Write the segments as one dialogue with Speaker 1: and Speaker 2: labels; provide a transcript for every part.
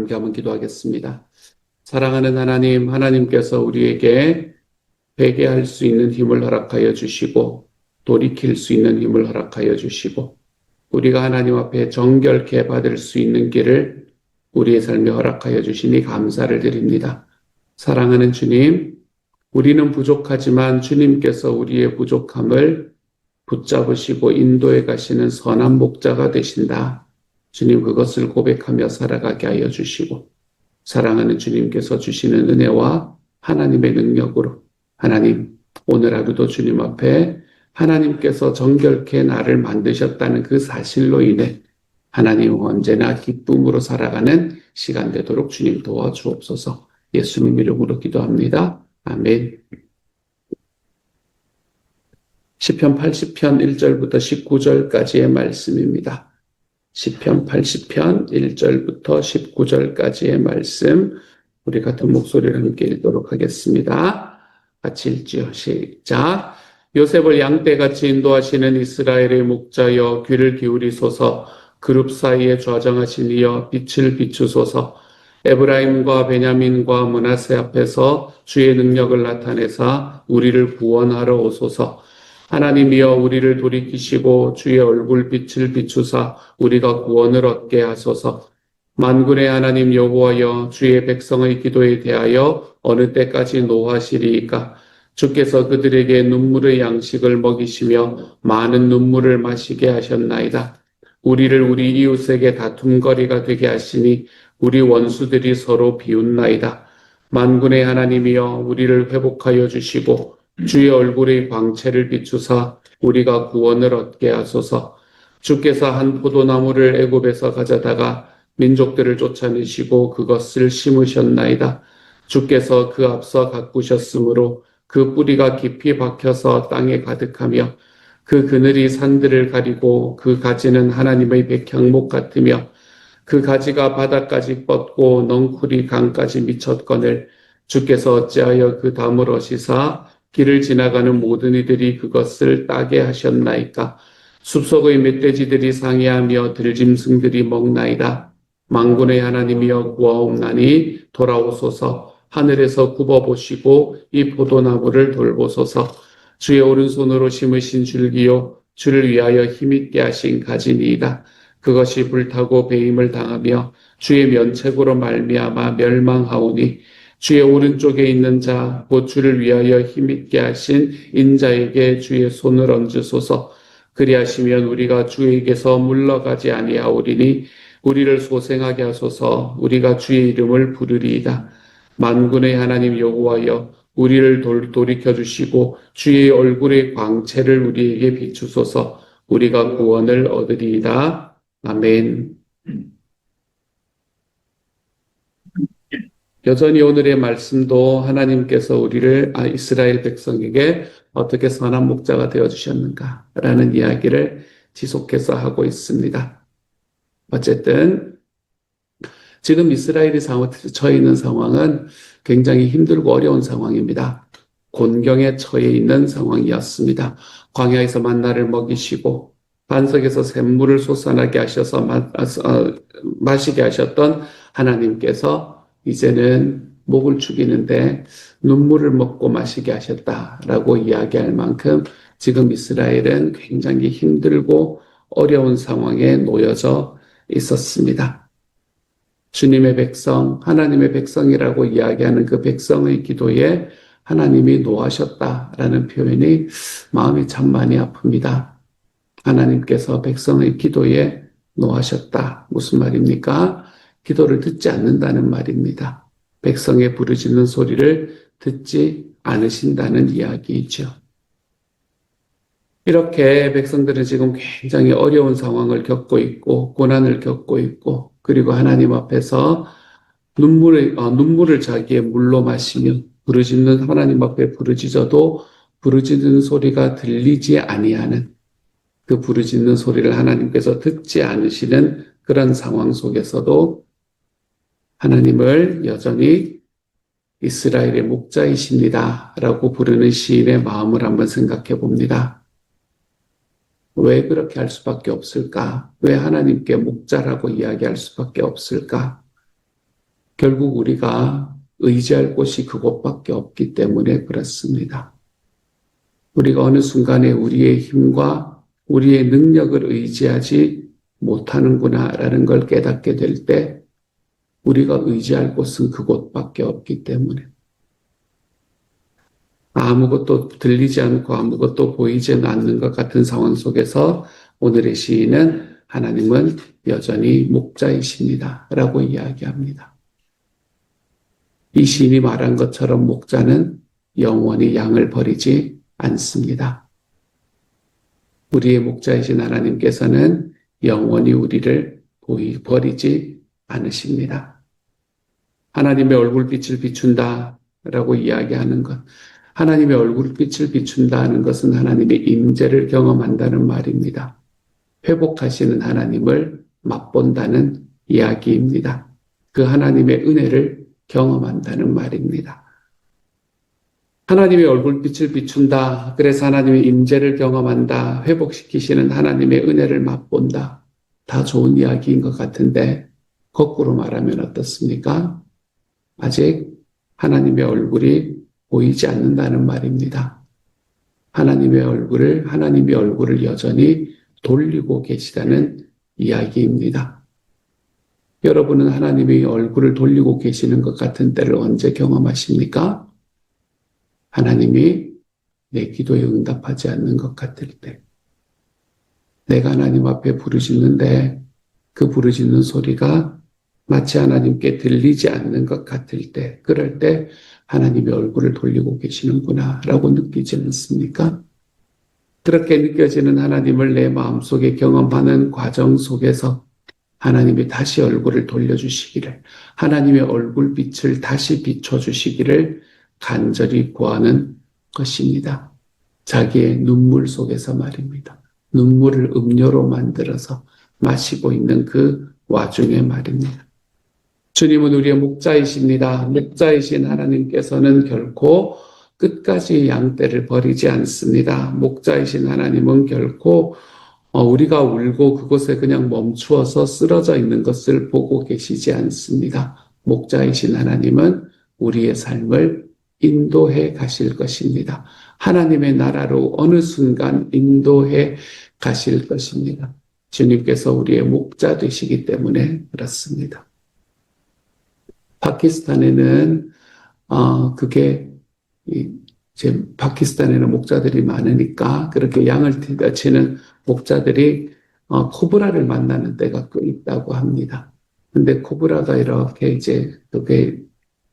Speaker 1: 함께 한번 기도하겠습니다. 사랑하는 하나님, 하나님께서 우리에게 회개할 수 있는 힘을 허락하여 주시고 돌이킬 수 있는 힘을 허락하여 주시고 우리가 하나님 앞에 정결케 받을 수 있는 길을 우리의 삶에 허락하여 주시니 감사를 드립니다. 사랑하는 주님, 우리는 부족하지만 주님께서 우리의 부족함을 붙잡으시고 인도해 가시는 선한 목자가 되신다. 주님, 그것을 고백하며 살아가게 하여 주시고 사랑하는 주님께서 주시는 은혜와 하나님의 능력으로 하나님, 오늘 하루도 주님 앞에 하나님께서 정결케 나를 만드셨다는 그 사실로 인해 하나님 언제나 기쁨으로 살아가는 시간 되도록 주님 도와주옵소서. 예수님 이름으로 기도합니다. 아멘. 시편 80편 1절부터 19절까지의 말씀입니다. 시편 80편 1절부터 19절까지의 말씀 우리 같은 목소리를 함께 읽도록 하겠습니다. 같이 읽지요. 시작. 요셉을 양떼같이 인도하시는 이스라엘의 목자여 귀를 기울이소서. 그룹 사이에 좌정하신 이여 빛을 비추소서. 에브라임과 베냐민과 므낫세 앞에서 주의 능력을 나타내사 우리를 구원하러 오소서. 하나님이여 우리를 돌이키시고 주의 얼굴 빛을 비추사 우리가 구원을 얻게 하소서. 만군의 하나님 여호와여 주의 백성의 기도에 대하여 어느 때까지 노하시리이까. 주께서 그들에게 눈물의 양식을 먹이시며 많은 눈물을 마시게 하셨나이다. 우리를 우리 이웃에게 다툼거리가 되게 하시니 우리 원수들이 서로 비웃나이다. 만군의 하나님이여 우리를 회복하여 주시고 주의 얼굴의 광채를 비추사 우리가 구원을 얻게 하소서. 주께서 한 포도나무를 애굽에서 가져다가 민족들을 쫓아내시고 그것을 심으셨나이다. 주께서 그 앞서 가꾸셨으므로 그 뿌리가 깊이 박혀서 땅에 가득하며 그 그늘이 산들을 가리고 그 가지는 하나님의 백향목 같으며 그 가지가 바닥까지 뻗고 넝쿨이 강까지 미쳤거늘 주께서 어찌하여 그 담을 어시사 길을 지나가는 모든 이들이 그것을 따게 하셨나이까. 숲속의 멧돼지들이 상해하며 들짐승들이 먹나이다. 만군의 하나님이여 구하옵나니 돌아오소서. 하늘에서 굽어보시고 이 포도나무를 돌보소서. 주의 오른손으로 심으신 줄기요 주를 위하여 힘있게 하신 가지니이다. 그것이 불타고 배임을 당하며 주의 면책으로 말미암아 멸망하오니 주의 오른쪽에 있는 자 곧 주를 위하여 힘있게 하신 인자에게 주의 손을 얹으소서. 그리하시면 우리가 주에게서 물러가지 아니하오리니 우리를 소생하게 하소서. 우리가 주의 이름을 부르리이다. 만군의 하나님 여호와여 우리를 돌이켜 주시고 주의 얼굴의 광채를 우리에게 비추소서. 우리가 구원을 얻으리이다. 아멘. 여전히 오늘의 말씀도 하나님께서 우리를 이스라엘 백성에게 어떻게 선한 목자가 되어주셨는가라는 이야기를 지속해서 하고 있습니다. 어쨌든 지금 이스라엘이 처해 있는 상황은 굉장히 힘들고 어려운 상황입니다. 곤경에 처해 있는 상황이었습니다. 광야에서 만나를 먹이시고 반석에서 샘물을 솟아나게 하셔서 마시게 하셨던 하나님께서 이제는 목을 죽이는데 눈물을 먹고 마시게 하셨다라고 이야기할 만큼 지금 이스라엘은 굉장히 힘들고 어려운 상황에 놓여져 있었습니다. 주님의 백성, 하나님의 백성이라고 이야기하는 그 백성의 기도에 하나님이 노하셨다라는 표현이 마음이 참 많이 아픕니다. 하나님께서 백성의 기도에 노하셨다. 무슨 말입니까? 기도를 듣지 않는다는 말입니다. 백성의 부르짖는 소리를 듣지 않으신다는 이야기이죠. 이렇게 백성들은 지금 굉장히 어려운 상황을 겪고 있고 고난을 겪고 있고 그리고 하나님 앞에서 눈물을 자기의 물로 마시며 부르짖는 하나님 앞에 부르짖어도 부르짖는 소리가 들리지 아니하는 그 부르짖는 소리를 하나님께서 듣지 않으시는 그런 상황 속에서도 하나님을 여전히 이스라엘의 목자이십니다 라고 부르는 시인의 마음을 한번 생각해 봅니다. 왜 그렇게 할 수밖에 없을까? 왜 하나님께 목자라고 이야기할 수밖에 없을까? 결국 우리가 의지할 곳이 그곳밖에 없기 때문에 그렇습니다. 우리가 어느 순간에 우리의 힘과 우리의 능력을 의지하지 못하는구나라는 걸 깨닫게 될 때 우리가 의지할 곳은 그곳밖에 없기 때문에 아무것도 들리지 않고 아무것도 보이지 않는 것 같은 상황 속에서 오늘의 시인은 하나님은 여전히 목자이십니다 라고 이야기합니다. 이 시인이 말한 것처럼 목자는 영원히 양을 버리지 않습니다. 우리의 목자이신 하나님께서는 영원히 우리를 버리지 않으십니다. 하나님의 얼굴빛을 비춘다 라고 이야기하는 것, 하나님의 얼굴빛을 비춘다는 것은 하나님의 임재를 경험한다는 말입니다. 회복하시는 하나님을 맛본다는 이야기입니다. 그 하나님의 은혜를 경험한다는 말입니다. 하나님의 얼굴빛을 비춘다. 그래서 하나님의 임재를 경험한다. 회복시키시는 하나님의 은혜를 맛본다. 다 좋은 이야기인 것 같은데 거꾸로 말하면 어떻습니까? 아직 하나님의 얼굴이 보이지 않는다는 말입니다. 하나님의 얼굴을 여전히 돌리고 계시다는 이야기입니다. 여러분은 하나님의 얼굴을 돌리고 계시는 것 같은 때를 언제 경험하십니까? 하나님이 내 기도에 응답하지 않는 것 같을 때, 내가 하나님 앞에 부르짖는데 그 부르짖는 소리가 마치 하나님께 들리지 않는 것 같을 때, 그럴 때 하나님의 얼굴을 돌리고 계시는구나 라고 느끼지 않습니까? 그렇게 느껴지는 하나님을 내 마음속에 경험하는 과정 속에서 하나님이 다시 얼굴을 돌려주시기를, 하나님의 얼굴빛을 다시 비춰주시기를 간절히 구하는 것입니다. 자기의 눈물 속에서 말입니다. 눈물을 음료로 만들어서 마시고 있는 그 와중에 말입니다. 주님은 우리의 목자이십니다. 목자이신 하나님께서는 결코 끝까지 양떼를 버리지 않습니다. 목자이신 하나님은 결코 우리가 울고 그곳에 그냥 멈추어서 쓰러져 있는 것을 보고 계시지 않습니다. 목자이신 하나님은 우리의 삶을 인도해 가실 것입니다. 하나님의 나라로 어느 순간 인도해 가실 것입니다. 주님께서 우리의 목자 되시기 때문에 그렇습니다. 파키스탄에는 그게 이제 파키스탄에는 목자들이 많으니까 그렇게 양을 치는 목자들이 코브라를 만나는 때가 꽤 있다고 합니다. 근데 코브라가 이렇게 이제 그게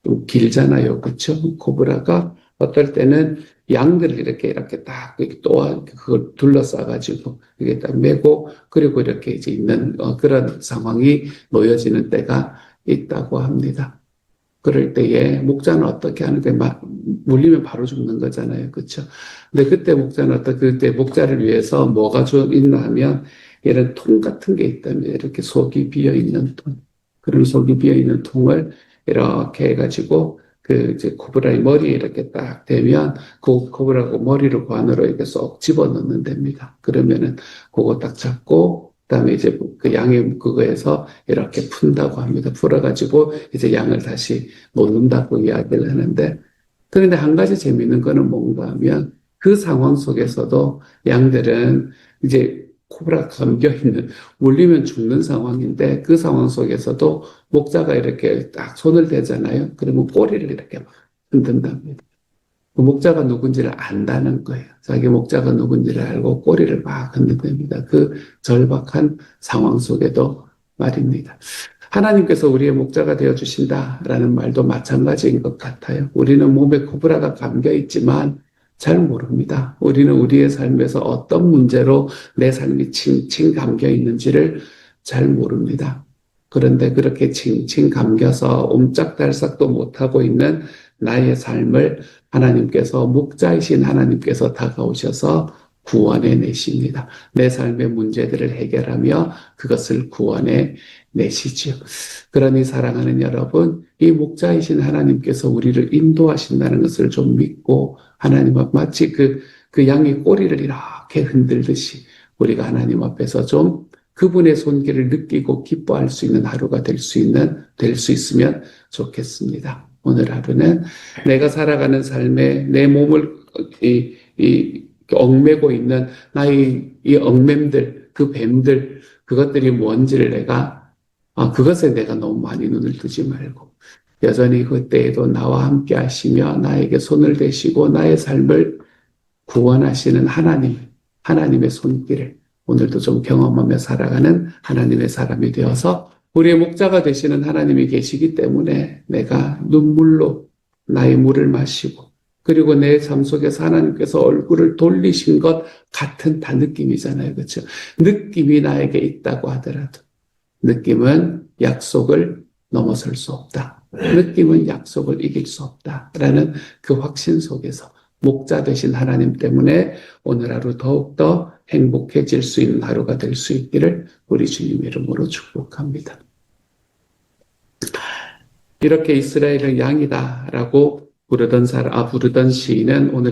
Speaker 1: 좀 길잖아요, 그렇죠? 코브라가 어떨 때는 양들을 이렇게 딱 또 그걸 둘러싸가지고 이게 딱 메고 그리고 이렇게 이제 있는 그런 상황이 놓여지는 때가 있다고 합니다. 그럴 때에 목자는 어떻게 하는데 물리면 바로 죽는 거잖아요. 그렇죠? 근데 그때 목자는 그때 목자를 위해서 뭐가 좀 있나 하면 이런 통 같은 게 있다면 이렇게 속이 비어 있는 통. 그런 속이 비어 있는 통을 이렇게 해가지고 그 이제 코브라의 머리에 이렇게 딱 대면 그 코브라가 머리를 그 안으로 이렇게 쏙 집어넣는 됩니다. 그러면은 그거 딱 잡고 그다음에 이제 그 양의 그거에서 이렇게 푼다고 합니다. 풀어가지고 이제 양을 다시 놓는다고 이야기를 하는데, 그런데 한 가지 재미있는 거는 뭔가 하면 그 상황 속에서도 양들은 이제 코브라 감겨있는, 물리면 죽는 상황인데 그 상황 속에서도 목자가 이렇게 딱 손을 대잖아요. 그러면 꼬리를 이렇게 막 흔든답니다. 그 목자가 누군지를 안다는 거예요. 자기 목자가 누군지를 알고 꼬리를 막 흔든답니다. 그 절박한 상황 속에도 말입니다. 하나님께서 우리의 목자가 되어주신다라는 말도 마찬가지인 것 같아요. 우리는 몸에 코브라가 감겨있지만 잘 모릅니다. 우리는 우리의 삶에서 어떤 문제로 내 삶이 칭칭 감겨있는지를 잘 모릅니다. 그런데 그렇게 칭칭 감겨서 옴짝달싹도 못하고 있는 나의 삶을 하나님께서 목자이신 하나님께서 다가오셔서 구원해 내십니다. 내 삶의 문제들을 해결하며 그것을 구원해 내시지요. 그러니 사랑하는 여러분, 이 목자이신 하나님께서 우리를 인도하신다는 것을 좀 믿고 하나님 앞 마치 그 양의 꼬리를 이렇게 흔들듯이 우리가 하나님 앞에서 좀 그분의 손길을 느끼고 기뻐할 수 있는 하루가 될 수 있으면 좋겠습니다. 오늘 하루는 내가 살아가는 삶에 내 몸을 얽매고 있는 나의 이 얽맴들, 그 뱀들, 그것들이 뭔지를 그것에 내가 너무 많이 눈을 뜨지 말고, 여전히 그때에도 나와 함께 하시며 나에게 손을 대시고 나의 삶을 구원하시는 하나님의 손길을 오늘도 좀 경험하며 살아가는 하나님의 사람이 되어서 우리의 목자가 되시는 하나님이 계시기 때문에 내가 눈물로 나의 물을 마시고, 그리고 내 삶 속에서 하나님께서 얼굴을 돌리신 것 같은 다 느낌이잖아요. 그렇죠? 느낌이 나에게 있다고 하더라도 느낌은 약속을 넘어설 수 없다. 느낌은 약속을 이길 수 없다라는 그 확신 속에서 목자 되신 하나님 때문에 오늘 하루 더욱더 행복해질 수 있는 하루가 될 수 있기를 우리 주님 이름으로 축복합니다. 이렇게 이스라엘은 양이다라고 부르던 시인은 오늘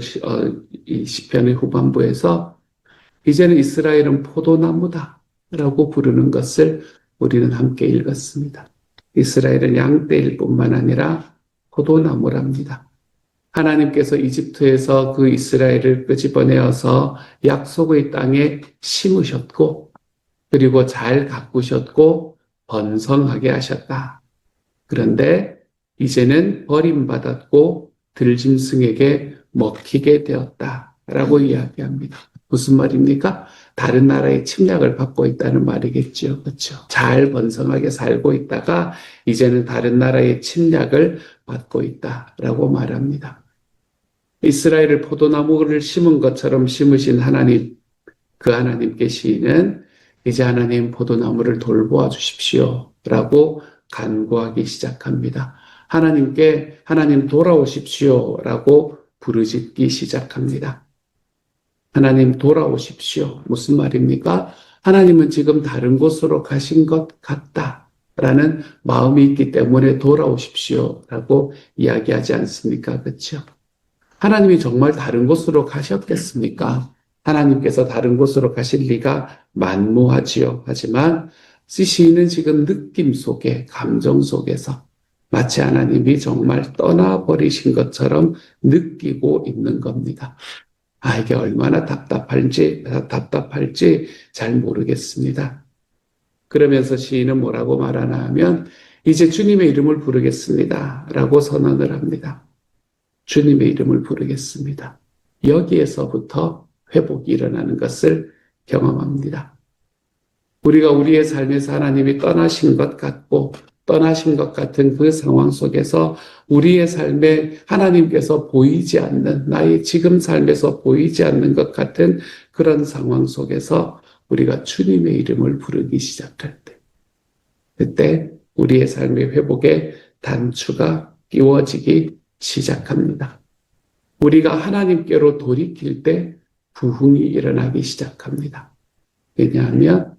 Speaker 1: 이 시편의 후반부에서 이제는 이스라엘은 포도나무다라고 부르는 것을 우리는 함께 읽었습니다. 이스라엘은 양떼일 뿐만 아니라 포도나무랍니다. 하나님께서 이집트에서 그 이스라엘을 끄집어내어서 약속의 땅에 심으셨고, 그리고 잘 가꾸셨고 번성하게 하셨다. 그런데 이제는 버림받았고 들짐승에게 먹히게 되었다라고 이야기합니다. 무슨 말입니까? 다른 나라의 침략을 받고 있다는 말이겠죠. 그렇죠? 잘 번성하게 살고 있다가 이제는 다른 나라의 침략을 받고 있다라고 말합니다. 이스라엘을 포도나무를 심은 것처럼 심으신 하나님, 그 하나님께 시인은 이제 하나님 포도나무를 돌보아 주십시오 라고 간구하기 시작합니다. 하나님 돌아오십시오 라고 부르짖기 시작합니다. 하나님 돌아오십시오. 무슨 말입니까? 하나님은 지금 다른 곳으로 가신 것 같다라는 마음이 있기 때문에 돌아오십시오 라고 이야기하지 않습니까? 그렇죠? 하나님이 정말 다른 곳으로 가셨겠습니까? 하나님께서 다른 곳으로 가실 리가 만무하지요. 하지만 시인은 지금 느낌 속에, 감정 속에서 마치 하나님이 정말 떠나버리신 것처럼 느끼고 있는 겁니다. 이게 얼마나 답답할지 잘 모르겠습니다. 그러면서 시인은 뭐라고 말하나 하면 이제 주님의 이름을 부르겠습니다 라고 선언을 합니다. 주님의 이름을 부르겠습니다. 여기에서부터 회복이 일어나는 것을 경험합니다. 우리가 우리의 삶에서 하나님이 떠나신 것 같은 그 상황 속에서 우리의 삶에 하나님께서 보이지 않는, 나의 지금 삶에서 보이지 않는 것 같은 그런 상황 속에서 우리가 주님의 이름을 부르기 시작할 때, 그때 우리의 삶의 회복에 단추가 끼워지기 시작합니다. 우리가 하나님께로 돌이킬 때 부흥이 일어나기 시작합니다. 왜냐하면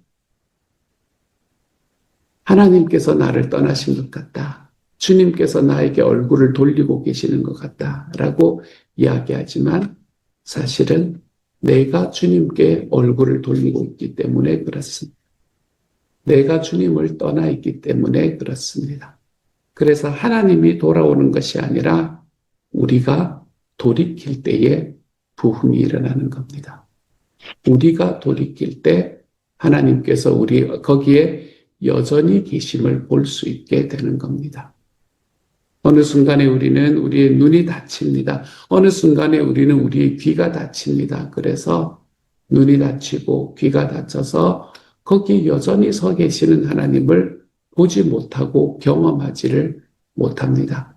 Speaker 1: 하나님께서 나를 떠나신 것 같다. 주님께서 나에게 얼굴을 돌리고 계시는 것 같다라고 이야기하지만 사실은 내가 주님께 얼굴을 돌리고 있기 때문에 그렇습니다. 내가 주님을 떠나 있기 때문에 그렇습니다. 그래서 하나님이 돌아오는 것이 아니라 우리가 돌이킬 때에 부흥이 일어나는 겁니다. 우리가 돌이킬 때 하나님께서 거기에 여전히 계심을 볼 수 있게 되는 겁니다. 어느 순간에 우리는 우리의 눈이 닫힙니다. 어느 순간에 우리는 우리의 귀가 닫힙니다. 그래서 눈이 닫히고 귀가 닫혀서 거기 여전히 서 계시는 하나님을 보지 못하고 경험하지를 못합니다.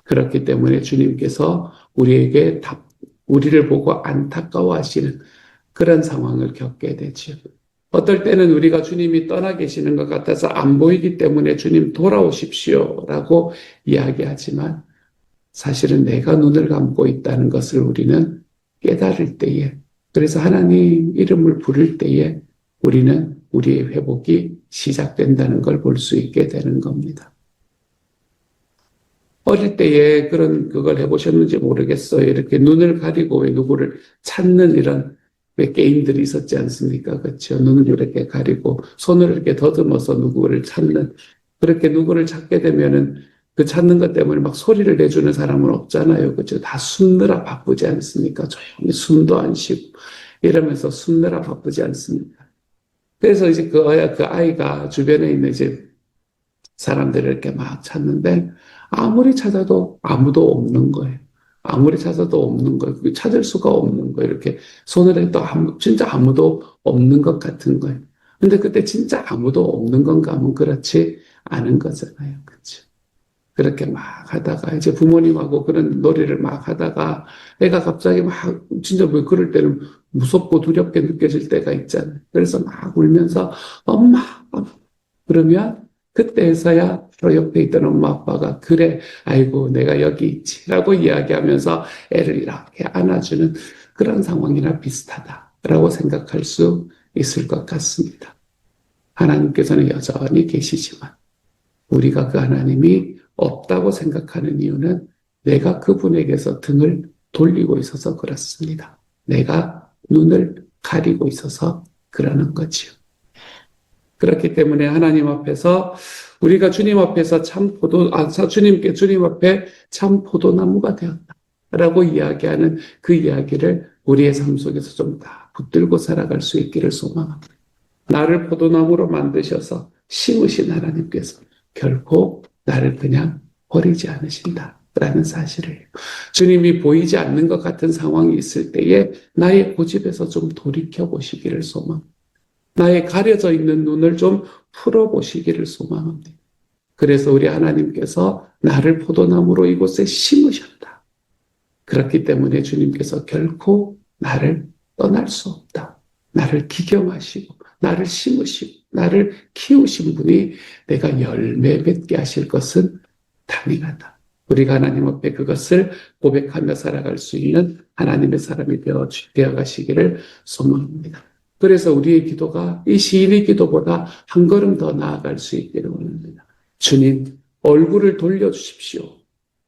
Speaker 1: 그렇기 때문에 주님께서 우리를 보고 안타까워하시는 그런 상황을 겪게 되죠. 어떨 때는 우리가 주님이 떠나 계시는 것 같아서 안 보이기 때문에 주님 돌아오십시오 라고 이야기하지만 사실은 내가 눈을 감고 있다는 것을 우리는 깨달을 때에, 그래서 하나님 이름을 부를 때에 우리는 우리의 회복이 시작된다는 걸 볼 수 있게 되는 겁니다. 어릴 때에 그걸 해보셨는지 모르겠어요. 이렇게 눈을 가리고 누구를 찾는 이런 왜 게임들이 있었지 않습니까? 그렇죠? 눈을 이렇게 가리고 손을 이렇게 더듬어서 누구를 찾는, 그렇게 누구를 찾게 되면은 그 찾는 것 때문에 막 소리를 내주는 사람은 없잖아요. 그렇죠? 다 숨느라 바쁘지 않습니까? 조용히 숨도 안 쉬고 이러면서 숨느라 바쁘지 않습니까? 그래서 이제 그 아이가 주변에 있는 이제 사람들을 이렇게 막 찾는데 아무리 찾아도 아무도 없는 거예요. 아무리 찾아도 없는 거예요. 찾을 수가 없는 거예요. 이렇게 손을 해도 진짜 아무도 없는 것 같은 거예요. 근데 그때 진짜 아무도 없는 건가 하면 그렇지 않은 거잖아요. 그렇죠? 그렇게 막 하다가 이제 부모님하고 그런 놀이를 막 하다가 애가 갑자기 막 진짜 왜 그럴 때는 무섭고 두렵게 느껴질 때가 있잖아요. 그래서 막 울면서 엄마, 엄마. 그러면 그때서야 바로 옆에 있던 엄마 아빠가 그래, 아이고 내가 여기 있지라고 이야기하면서 애를 이렇게 안아주는 그런 상황이나 비슷하다라고 생각할 수 있을 것 같습니다. 하나님께서는 여전히 계시지만 우리가 그 하나님이 없다고 생각하는 이유는 내가 그분에게서 등을 돌리고 있어서 그렇습니다. 내가 눈을 가리고 있어서 그러는 거지요. 그렇기 때문에 하나님 앞에서 우리가 주님 앞에서 주님 앞에 참 포도나무가 되었다라고 이야기하는 그 이야기를 우리의 삶 속에서 좀 다 붙들고 살아갈 수 있기를 소망합니다. 나를 포도나무로 만드셔서 심으신 하나님께서 결코 나를 그냥 버리지 않으신다라는 사실을 주님이 보이지 않는 것 같은 상황이 있을 때에 나의 고집에서 좀 돌이켜 보시기를 소망합니다. 나의 가려져 있는 눈을 좀 풀어보시기를 소망합니다. 그래서 우리 하나님께서 나를 포도나무로 이곳에 심으셨다. 그렇기 때문에 주님께서 결코 나를 떠날 수 없다. 나를 기경하시고 나를 심으시고 나를 키우신 분이 내가 열매 맺게 하실 것은 당연하다. 우리가 하나님 앞에 그것을 고백하며 살아갈 수 있는 하나님의 사람이 되어 가시기를 소망합니다. 그래서 우리의 기도가 이 시인의 기도보다 한 걸음 더 나아갈 수 있기를 원합니다. 주님, 얼굴을 돌려주십시오.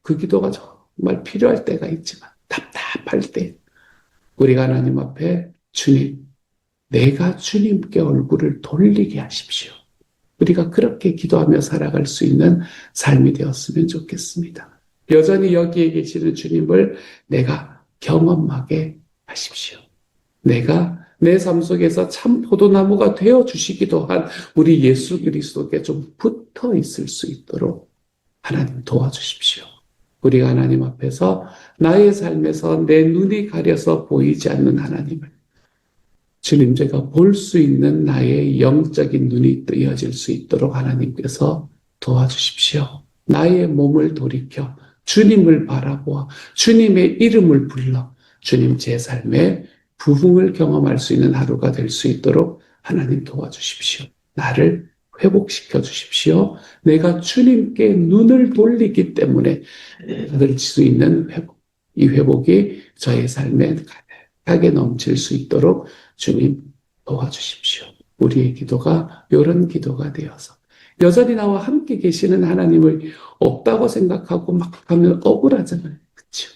Speaker 1: 그 기도가 정말 필요할 때가 있지만 답답할 때 우리가 하나님 앞에 주님, 내가 주님께 얼굴을 돌리게 하십시오. 우리가 그렇게 기도하며 살아갈 수 있는 삶이 되었으면 좋겠습니다. 여전히 여기에 계시는 주님을 내가 경험하게 하십시오. 내가 내 삶 속에서 참 포도나무가 되어 주시기도 한 우리 예수 그리스도께 좀 붙어 있을 수 있도록 하나님 도와주십시오. 우리가 하나님 앞에서 나의 삶에서 내 눈이 가려서 보이지 않는 하나님을 주님, 제가 볼 수 있는 나의 영적인 눈이 뜨여질 수 있도록 하나님께서 도와주십시오. 나의 몸을 돌이켜 주님을 바라보아 주님의 이름을 불러 주님 제 삶에 부흥을 경험할 수 있는 하루가 될 수 있도록 하나님 도와주십시오. 나를 회복시켜 주십시오. 내가 주님께 눈을 돌리기 때문에 받을 수 있는 회복, 이 회복이 저의 삶에 가득하게 넘칠 수 있도록 주님 도와주십시오. 우리의 기도가 이런 기도가 되어서 여전히 나와 함께 계시는 하나님을 없다고 생각하고 막 하면 억울하잖아요. 그렇죠?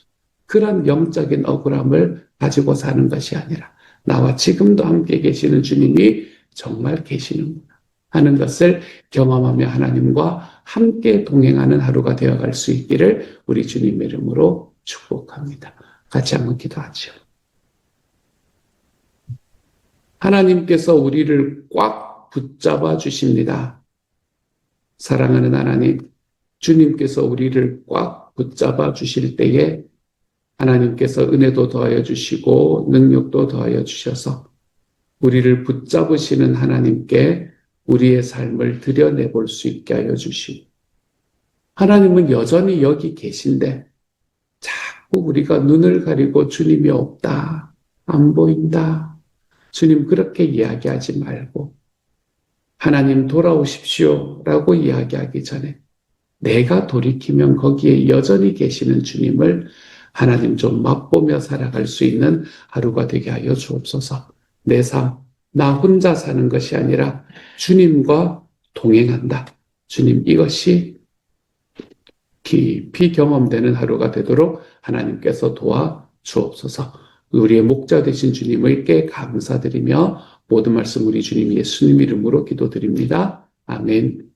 Speaker 1: 그런 영적인 억울함을 가지고 사는 것이 아니라 나와 지금도 함께 계시는 주님이 정말 계시는구나 하는 것을 경험하며 하나님과 함께 동행하는 하루가 되어갈 수 있기를 우리 주님의 이름으로 축복합니다. 같이 한번 기도하죠. 하나님께서 우리를 꽉 붙잡아 주십니다. 사랑하는 하나님, 주님께서 우리를 꽉 붙잡아 주실 때에 하나님께서 은혜도 더하여 주시고 능력도 더하여 주셔서 우리를 붙잡으시는 하나님께 우리의 삶을 드러내볼 수 있게 하여 주시고 하나님은 여전히 여기 계신데 자꾸 우리가 눈을 가리고 주님이 없다, 안 보인다, 주님 그렇게 이야기하지 말고 하나님 돌아오십시오 라고 이야기하기 전에 내가 돌이키면 거기에 여전히 계시는 주님을 하나님 좀 맛보며 살아갈 수 있는 하루가 되게 하여 주옵소서. 내 삶, 나 혼자 사는 것이 아니라 주님과 동행한다. 주님 이것이 깊이 경험되는 하루가 되도록 하나님께서 도와 주옵소서. 우리의 목자 되신 주님을께 감사드리며 모든 말씀 우리 주님 예수님 이름으로 기도드립니다. 아멘.